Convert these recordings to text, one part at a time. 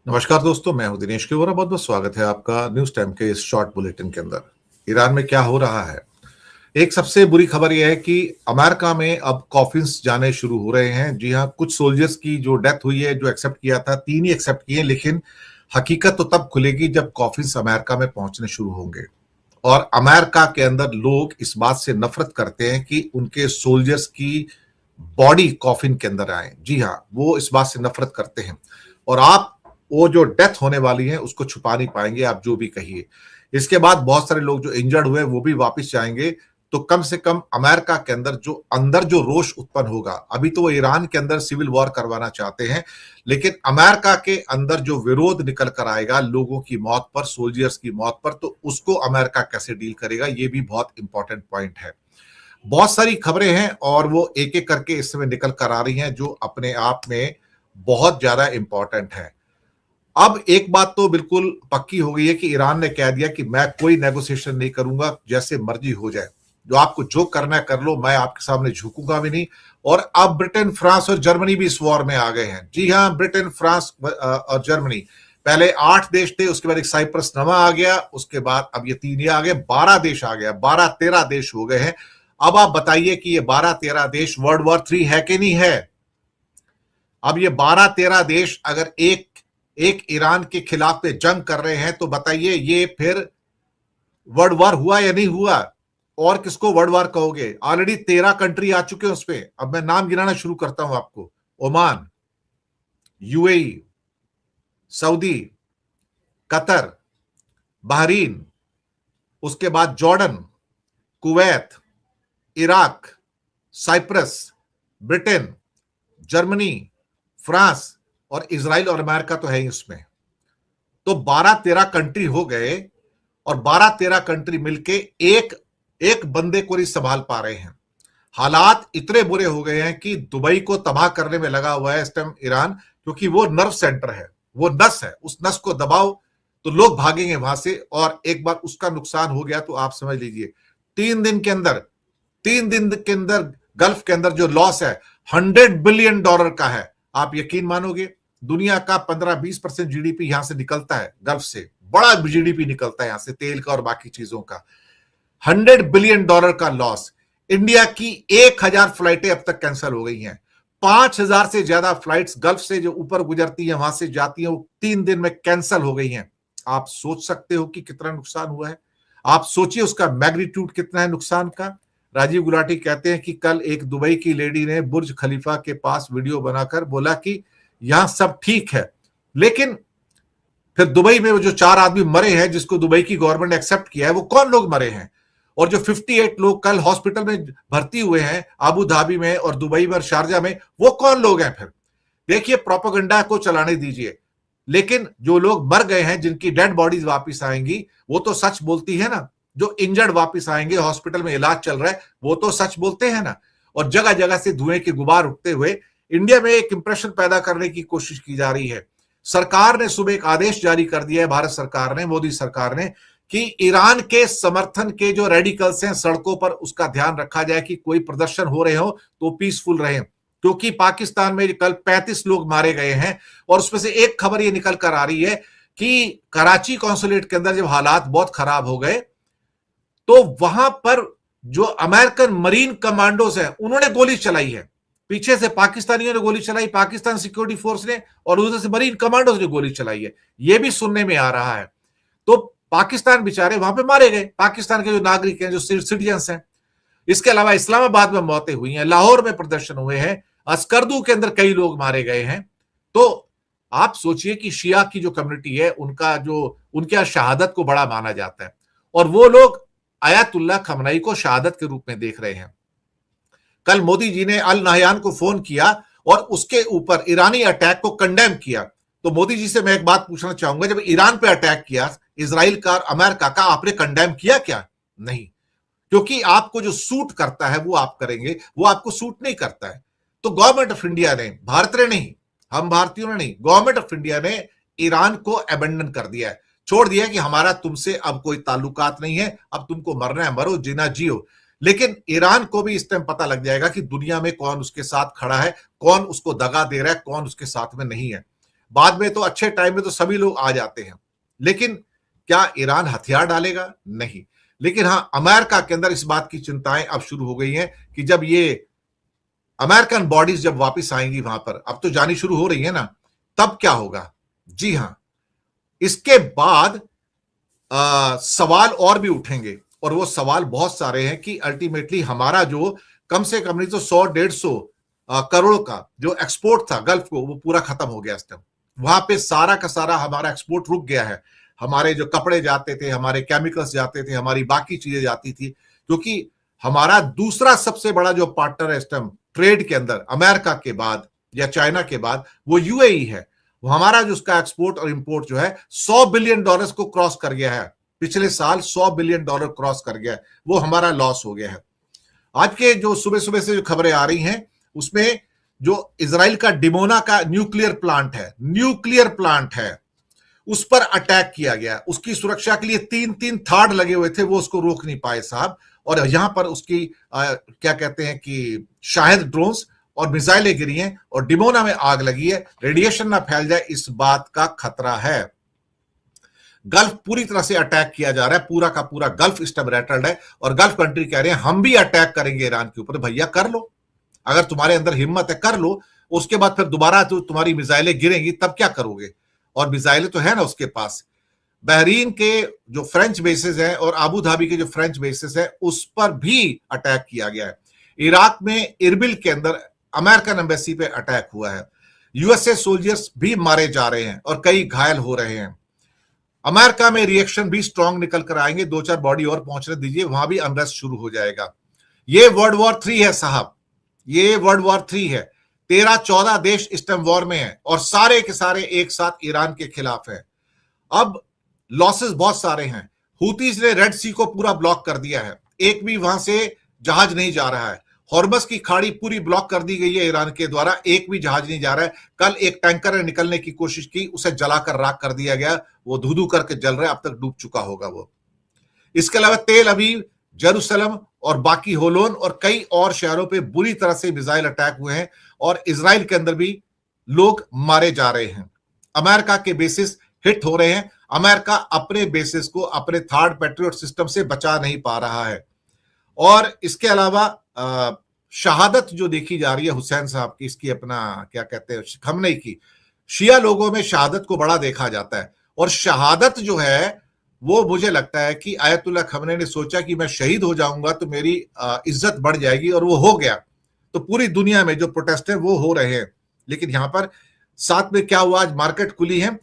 नमस्कार दोस्तों, मैं हूं दिनेश केवरा। बहुत बहुत स्वागत है आपका न्यूज टाइम के इस शॉर्ट बुलेटिन के अंदर। ईरान में क्या हो रहा है? एक सबसे बुरी खबर यह है कि अमेरिका में अब कॉफिन्स जाने शुरू हो रहे हैं। जी हां, कुछ सोल्जर्स की जो डेथ हुई है, जो एक्सेप्ट किया था, 3 ही एक्सेप्ट किए, लेकिन हकीकत तो तब खुलेगी जब कॉफिन्स अमेरिका में पहुंचने शुरू होंगे। और अमेरिका के अंदर लोग इस बात से नफरत करते हैं कि उनके सोल्जर्स की बॉडी कॉफिन के अंदर आए। जी हाँ, वो इस बात से नफरत करते हैं। और आप वो जो डेथ होने वाली है उसको छुपा नहीं पाएंगे, आप जो भी कहिए। इसके बाद बहुत सारे लोग जो इंजर्ड हुए वो भी वापस जाएंगे। तो कम से कम अमेरिका के अंदर जो रोष उत्पन्न होगा, अभी तो वो ईरान के अंदर सिविल वॉर करवाना चाहते हैं, लेकिन अमेरिका के अंदर जो विरोध निकल कर आएगा लोगों की मौत पर, सोल्जर्स की मौत पर, तो उसको अमेरिका कैसे डील करेगा, ये भी बहुत इंपॉर्टेंट पॉइंट है। बहुत सारी खबरें हैं और वो एक एक करके इस समय निकल कर आ रही हैं जो अपने आप में बहुत ज्यादा इंपॉर्टेंट है। अब एक बात तो बिल्कुल पक्की हो गई है कि ईरान ने कह दिया कि मैं कोई नेगोशिएशन नहीं करूंगा, जैसे मर्जी हो जाए, जो आपको जो करना है कर लो, मैं आपके सामने झुकूंगा भी नहीं। और अब ब्रिटेन, फ्रांस और जर्मनी भी इस वॉर में आ गए हैं। जी हां, ब्रिटेन, फ्रांस और जर्मनी, पहले 8 देश थे, उसके बाद एक साइप्रस नवा आ गया, उसके बाद अब ये 3 ही आ गए, 12 देश आ गया, 12-13 देश हो गए हैं। अब आप बताइए कि ये 12-13 देश वर्ल्ड वॉर 3 है कि नहीं है? अब ये 12-13 देश अगर एक एक ईरान के खिलाफ पे जंग कर रहे हैं, तो बताइए ये फिर वर्ल्ड वॉर हुआ या नहीं हुआ? और किसको वर्ल्ड वॉर कहोगे? ऑलरेडी 13 कंट्री आ चुके हैं उस पे। अब मैं नाम गिनाना शुरू करता हूं आपको। Oman, UAE, Saudi, Qatar, Bahrain, उसके बाद Jordan, Kuwait, Iraq, Cyprus, Britain, Germany, France और इजराइल और अमेरिका तो है ही उसमें। तो 12-13 कंट्री हो गए और 12-13 कंट्री मिलके एक एक बंदे को नहीं संभाल पा रहे हैं। हालात इतने बुरे हो गए हैं कि दुबई को तबाह करने में लगा हुआ है इस टाइम ईरान, क्योंकि वो नर्व सेंटर है, वो नस है। उस नस को दबाओ तो लोग भागेंगे वहां से, और एक बार उसका नुकसान हो गया तो आप समझ लीजिए 3 दिन के अंदर गल्फ के अंदर जो लॉस है $100 बिलियन का है। आप यकीन मानोगे, दुनिया का 15-20% जीडीपी यहां से निकलता है, गल्फ से बड़ा जीडीपी निकलता है यहां से, तेल का और बाकी चीजों का। $100 बिलियन का लॉस। इंडिया की 1000 फ्लाइटें अब तक कैंसिल हो गई हैं। 5000 से ज्यादा फ्लाइट्स गल्फ से जो ऊपर गुजरती हैं, वहां से जाती हैं, वो 3 दिन में कैंसिल हो गई हैं। आप सोच सकते हो कि कितना नुकसान हुआ है। आप सोचिए उसका मैग्नीट्यूड कितना है नुकसान का। राजीव गुलाटी कहते हैं कि कल एक दुबई की लेडी ने बुर्ज खलीफा के पास वीडियो बनाकर बोला कि यहां सब ठीक है, लेकिन फिर दुबई में वो जो 4 आदमी मरे हैं, जिसको दुबई की गवर्नमेंट ने एक्सेप्ट किया है, वो कौन लोग मरे हैं? और जो 58 लोग कल हॉस्पिटल में भर्ती हुए हैं अबू धाबी में और दुबई में और शारजा में, वो कौन लोग हैं? फिर देखिए, प्रोपेगेंडा को चलाने दीजिए, लेकिन जो लोग मर गए हैं, जिनकी डेड बॉडीज वापस आएंगी, वो तो सच बोलती है ना। जो इंजर्ड वापस आएंगे, हॉस्पिटल में इलाज चल रहा है, वो तो सच बोलते हैं ना। और जगह जगह से धुएं के गुबार उठते हुए इंडिया में एक इंप्रेशन पैदा करने की कोशिश की जा रही है। सरकार ने सुबह एक आदेश जारी कर दिया है, भारत सरकार ने, मोदी सरकार ने, कि ईरान के समर्थन के जो रेडिकल्स हैं सड़कों पर, उसका ध्यान रखा जाए कि कोई प्रदर्शन हो रहे हो तो पीसफुल रहे। क्योंकि पाकिस्तान में कल 35 लोग मारे गए हैं, और उसमें से एक खबर ये निकल कर आ रही है कि कराची कॉन्सुलेट के अंदर जब हालात बहुत खराब हो गए, तो वहां पर जो अमेरिकन मरीन कमांडोज हैं, उन्होंने गोली चलाई है। पीछे से पाकिस्तानियों ने गोली चलाई, पाकिस्तान सिक्योरिटी फोर्स ने, और उधर से मरीन कमांडोज ने गोली चलाई है। यह भी सुनने में आ रहा है। तो पाकिस्तान बेचारे वहां पे मारे गए, पाकिस्तान के जो नागरिक हैं, जो सिटीजन्स हैं। इसके अलावा इस्लामाबाद में मौतें हुई हैं, लाहौर में प्रदर्शन हुए हैं, अस्करदू के अंदर कई लोग मारे गए हैं। तो आप सोचिए कि शिया की जो कम्युनिटी है, उनके यहां शहादत को बड़ा माना जाता है, और वो लोग आयतुल्लाह खमनई को शहादत के रूप में देख रहे हैं। कल मोदी जी ने अल नहयान को फोन किया और उसके ऊपर ईरानी अटैक को कंडेम किया। तो मोदी जी से मैं एक बात पूछना चाहूंगा, जब ईरान पे अटैक किया इजराइल का और अमेरिका का, आपने कंडेम किया क्या? नहीं, क्योंकि आपको जो सूट करता है वो आप करेंगे, वो आपको सूट नहीं करता है। तो गवर्नमेंट ऑफ इंडिया ने, भारत ने नहीं, हम भारतीयों ने नहीं, गवर्नमेंट ऑफ इंडिया ने ईरान को अबेंडन कर दिया है, छोड़ दिया कि हमारा तुमसे अब कोई ताल्लुकात नहीं है, अब तुमको मरना है मरो, जीना जियो। लेकिन ईरान को भी इस टाइम पता लग जाएगा कि दुनिया में कौन उसके साथ खड़ा है, कौन उसको दगा दे रहा है, कौन उसके साथ में नहीं है। बाद में तो अच्छे टाइम में तो सभी लोग आ जाते हैं, लेकिन क्या ईरान हथियार डालेगा? नहीं। लेकिन हां, अमेरिका के अंदर इस बात की चिंताएं अब शुरू हो गई हैं कि जब ये अमेरिकन बॉडीज जब वापस आएंगी वहां पर, अब तो जानी शुरू हो रही है ना, तब क्या होगा? जी हां, इसके बाद सवाल और भी उठेंगे, और वो सवाल बहुत सारे हैं कि अल्टीमेटली हमारा जो कम से कम नहीं तो 100-150 करोड़ का जो एक्सपोर्ट था गल्फ को, वो पूरा खत्म हो गया इस टाइम। वहां पे सारा का सारा हमारा एक्सपोर्ट रुक गया है। हमारे जो कपड़े जाते थे, हमारे केमिकल्स जाते थे, हमारी बाकी चीजें जाती थी, क्योंकि हमारा दूसरा सबसे बड़ा जो पार्टनर है इस टाइम ट्रेड के अंदर अमेरिका के बाद या चाइना के बाद, वो यूएई है। वो हमारा जो उसका एक्सपोर्ट और इंपोर्ट जो है $100 बिलियन को क्रॉस कर गया है। पिछले साल $100 बिलियन क्रॉस कर गया है, वो हमारा लॉस हो गया है। आज के जो सुबह सुबह से जो खबरें आ रही हैं उसमें जो इजराइल का डिमोना का न्यूक्लियर प्लांट है, उस पर अटैक किया गया। उसकी सुरक्षा के लिए 3-3 थाड़ लगे हुए थे, वो उसको रोक नहीं पाए साहब। और यहां पर उसकी क्या कहते हैं कि शायद ड्रोन्स और मिसाइलें गिरी हैं और डिमोना में आग लगी है, रेडिएशन ना फैल जाए इस बात का खतरा है। गल्फ पूरी तरह से अटैक किया जा रहा है, पूरा का पूरा गल्फ इस टाइम रैटल्ड है, और गल्फ कंट्री कह रहे हैं हम भी अटैक करेंगे ईरान के ऊपर। भैया कर लो, अगर तुम्हारे अंदर हिम्मत है कर लो, उसके बाद फिर दोबारा तो तुम्हारी मिसाइलें गिरेंगी तब क्या करोगे? और मिसाइलें तो है ना उसके पास। बहरीन के जो फ्रेंच बेसिस हैं और आबू धाबी के जो फ्रेंच बेसिस है, उस पर भी अटैक किया गया है। इराक में इरबिल के अंदर अमेरिकन एम्बेसी पे अटैक हुआ है। यूएसए सोल्जर्स भी मारे जा रहे हैं और कई घायल हो रहे हैं। अमेरिका में रिएक्शन भी स्ट्रांग निकल कर आएंगे, 2-4 बॉडी और पहुंचने दीजिए, वहां भी अनरेस्ट शुरू हो जाएगा। ये वर्ल्ड वॉर 3 है साहब, ये वर्ल्ड वॉर 3 है। 13-14 देश इस टाइम वॉर में है और सारे के सारे एक साथ ईरान के खिलाफ है। अब लॉसेस बहुत सारे हैं। हूतीज ने रेड सी को पूरा ब्लॉक कर दिया है, एक भी वहां से जहाज नहीं जा रहा है। हॉर्मस की खाड़ी पूरी ब्लॉक कर दी गई है ईरान के द्वारा, एक भी जहाज नहीं जा रहा है। कल एक टैंकर ने निकलने की कोशिश की, उसे जलाकर राख कर दिया गया, वो धू धू करके जल रहा है, अब तक डूब चुका होगा वो। इसके अलावा तेल अवीव, जेरूसलम और बाकी होलोन और कई और शहरों पे बुरी तरह से मिसाइल अटैक हुए हैं और इजराइल के अंदर भी लोग मारे जा रहे हैं। अमेरिका के बेसिस हिट हो रहे हैं। अमेरिका अपने बेसिस को अपने थर्ड पैट्रियट सिस्टम से बचा नहीं पा रहा है। और इसके अलावा शहादत जो देखी जा रही है हुसैन साहब की, इसकी अपना क्या कहते हैं खमनेई की, शिया लोगों में शहादत को बड़ा देखा जाता है। और शहादत जो है वो मुझे लगता है कि आयतुल्लाह खमनेई ने सोचा कि मैं शहीद हो जाऊंगा तो मेरी इज्जत बढ़ जाएगी, और वो हो गया। तो पूरी दुनिया में जो प्रोटेस्ट है वो हो रहे हैं। लेकिन यहां पर साथ में क्या हुआ, आज मार्केट खुली है,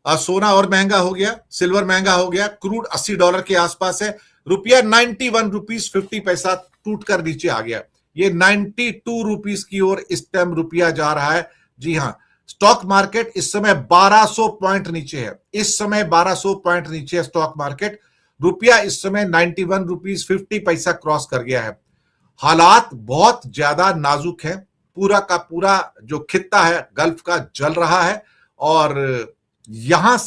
सोना और महंगा हो गया, सिल्वर महंगा हो गया, क्रूड $80 के आसपास है, रुपया 91 रुपीज 50 पैसा टूट कर नीचे आ गया। ये 92 रुपीज की ओर इस टाइम रुपया जा रहा है। जी हां, स्टॉक मार्केट इस समय 1200 पॉइंट नीचे है, इस समय 1200 पॉइंट नीचे है स्टॉक मार्केट। रुपया इस समय 91 रुपीज 50 पैसा क्रॉस कर गया है। हालात बहुत ज्यादा नाजुक है। पूरा का पूरा जो खित्ता है गल्फ का जल रहा है, और यहां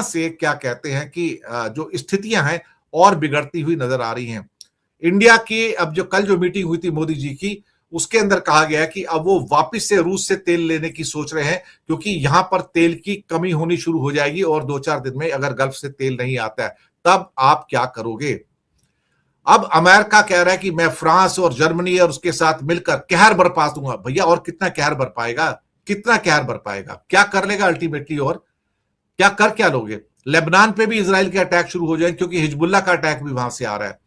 से क्या कहते हैं कि जो स्थितियां हैं और बिगड़ती हुई नजर आ रही हैं। इंडिया की अब जो कल जो मीटिंग हुई थी मोदी जी की, उसके अंदर कहा गया कि अब वो वापस से रूस से तेल लेने की सोच रहे हैं, क्योंकि यहां पर तेल की कमी होनी शुरू हो जाएगी और 2-4 दिन में अगर गल्फ से तेल नहीं आता है तब आप क्या करोगे? अब अमेरिका कह रहा है कि मैं फ्रांस और जर्मनी और उसके साथ मिलकर कहर बरपा दूंगा। भैया और कितना कहर बरपाएगा, कितना कहर बरपाएगा, क्या कर लेगा अल्टीमेटली? और क्या लोगे? लेबनान पे भी इजराइल के अटैक शुरू हो जाएंगे, क्योंकि हिजबुल्ला का अटैक भी वहां से आ रहा है।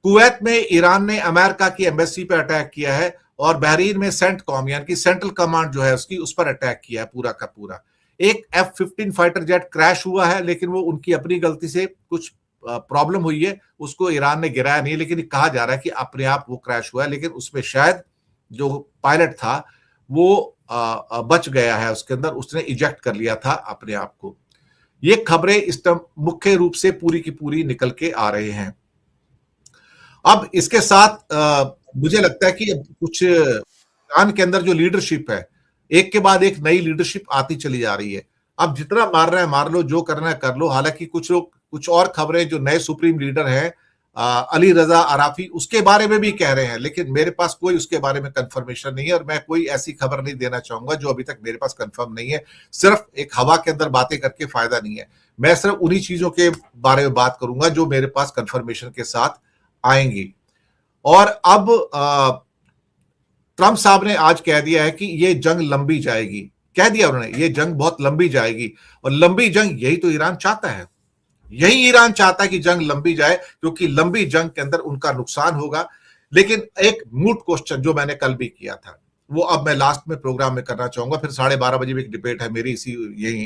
कुवैत में ईरान ने अमेरिका की एम्बेसी पे अटैक किया है, और बहरीन में सेंटकॉम यानी कि सेंट्रल कमांड जो है उसकी, उस पर अटैक किया है पूरा का पूरा। एक F-15 फाइटर जेट क्रैश हुआ है, लेकिन वो उनकी अपनी गलती से कुछ प्रॉब्लम हुई है, उसको ईरान ने गिराया नहीं, लेकिन कहा जा रहा है कि अपने आप वो क्रैश हुआ है। लेकिन उसमें शायद जो पायलट था वो बच गया है, उसके अंदर उसने इजेक्ट कर लिया था अपने आप को। ये खबरें इस टाइम मुख्य रूप से पूरी की पूरी निकल के आ रहे हैं। अब इसके साथ मुझे लगता है कि कुछ ईरान के अंदर जो लीडरशिप है, एक के बाद एक नई लीडरशिप आती चली जा रही है। अब जितना मार रहा है मार लो, जो करना है कर लो। हालांकि कुछ लोग, कुछ और खबरें जो नए सुप्रीम लीडर हैं अली रजा अराफी उसके बारे में भी कह रहे हैं, लेकिन मेरे पास कोई उसके बारे में कंफर्मेशन नहीं है और मैं कोई ऐसी खबर नहीं देना चाहूंगा जो अभी तक मेरे पास कंफर्म नहीं है। सिर्फ एक हवा के अंदर बातें करके फायदा नहीं है। मैं सिर्फ उन्हीं चीजों के बारे में बात करूंगा जो मेरे पास कंफर्मेशन के साथ आएंगी। और अब ट्रंप साहब ने आज कह दिया है कि ये जंग लंबी जाएगी। कह दिया उन्होंने, ये जंग बहुत लंबी जाएगी। और लंबी जंग यही तो ईरान चाहता है, यही ईरान चाहता है कि जंग लंबी जाए, क्योंकि लंबी जंग के अंदर उनका नुकसान होगा। लेकिन एक मूट क्वेश्चन जो मैंने कल भी किया था, वो अब मैं लास्ट में प्रोग्राम में करना चाहूंगा, फिर 12:30 बजे भी एक डिबेट है मेरी इसी यही